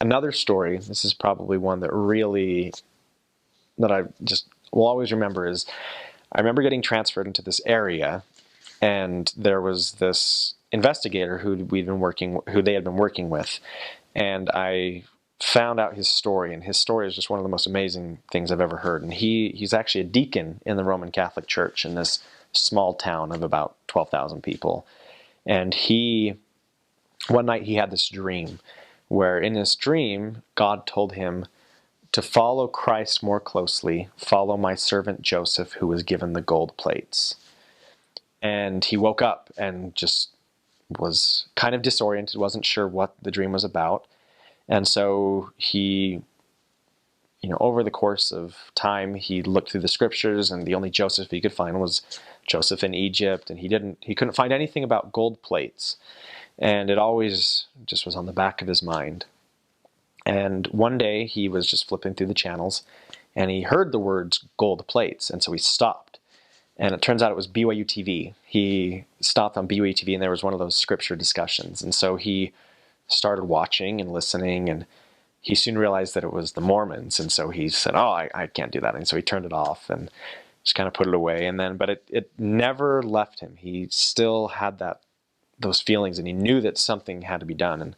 another story, this is probably one that really, that I just will always remember, is I remember getting transferred into this area, and there was this investigator who they had been working with, and I found out his story, and his story is just one of the most amazing things I've ever heard. And he's actually a deacon in the Roman Catholic Church in this small town of about 12,000 people. And one night he had this dream where in his dream, God told him to follow Christ more closely, follow my servant Joseph, who was given the gold plates. And he woke up and just was kind of disoriented, wasn't sure what the dream was about. And so he, over the course of time, he looked through the scriptures, and the only Joseph he could find was Joseph in Egypt, and he couldn't find anything about gold plates. And it always just was on the back of his mind. And one day he was just flipping through the channels, and he heard the words gold plates, and so he stopped. And it turns out it was BYU TV. He stopped on BYU TV, and there was one of those scripture discussions. And so he started watching and listening, and he soon realized that it was the Mormons. And so he said, oh, I can't do that. And so he turned it off and just kind of put it away. And then, but it never left him. He still had those feelings, and he knew that something had to be done. And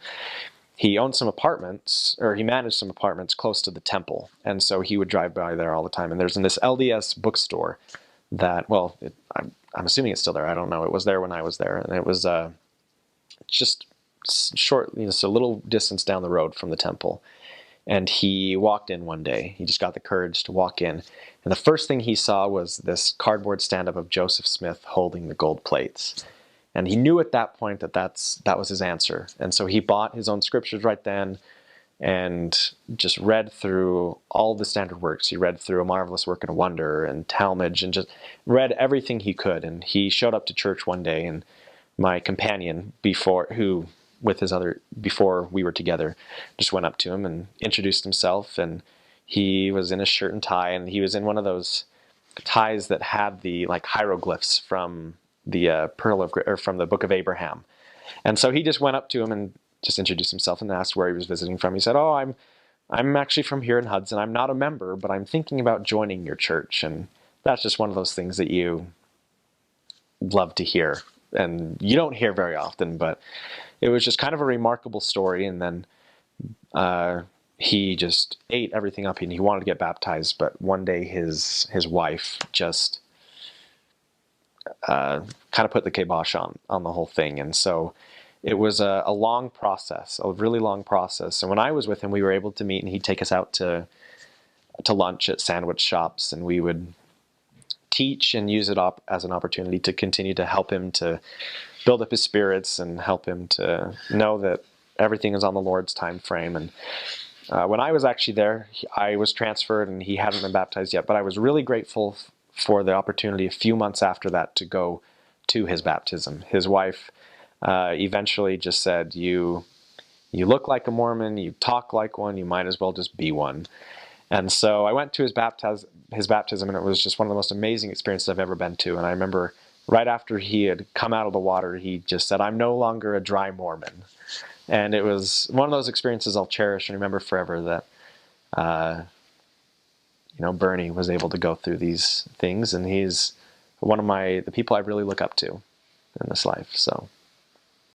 he owned some apartments, or he managed some apartments close to the temple. And so he would drive by there all the time. And there's in this LDS bookstore that, well, I'm assuming it's still there. I don't know. It was there when I was there. And it was just short, just a little distance down the road from the temple. And he walked in one day. He just got the courage to walk in. And the first thing he saw was this cardboard stand-up of Joseph Smith holding the gold plates. And he knew at that point that was his answer. And so he bought his own scriptures right then and just read through all the standard works. He read through A Marvelous Work and a Wonder and Talmage, and just read everything he could. And he showed up to church one day, and my companion, before we were together, just went up to him and introduced himself. And he was in a shirt and tie, and he was in one of those ties that had the hieroglyphs from the from the Book of Abraham. And so he just went up to him and just introduced himself and asked where he was visiting from. He said, "Oh, I'm actually from here in Hudson. I'm not a member, but I'm thinking about joining your church." And that's just one of those things that you love to hear, and you don't hear very often. But it was just kind of a remarkable story. And then he just ate everything up, and he wanted to get baptized. But one day his wife just kind of put the kibosh on the whole thing. And so it was a long process, a really long process. And when I was with him, we were able to meet, and he'd take us out to lunch at sandwich shops, and we would teach and use it as an opportunity to continue to help him to build up his spirits and help him to know that everything is on the Lord's time frame. And when I was actually there, I was transferred, and he hadn't been baptized yet, but I was really grateful for the opportunity a few months after that to go to his baptism. His wife eventually just said, you look like a Mormon, you talk like one, you might as well just be one. And so I went to his baptism, and it was just one of the most amazing experiences I've ever been to. And I remember right after he had come out of the water, he just said, "I'm no longer a dry Mormon." And it was one of those experiences I'll cherish and remember forever, that Bernie was able to go through these things, and he's one of the people I really look up to in this life. So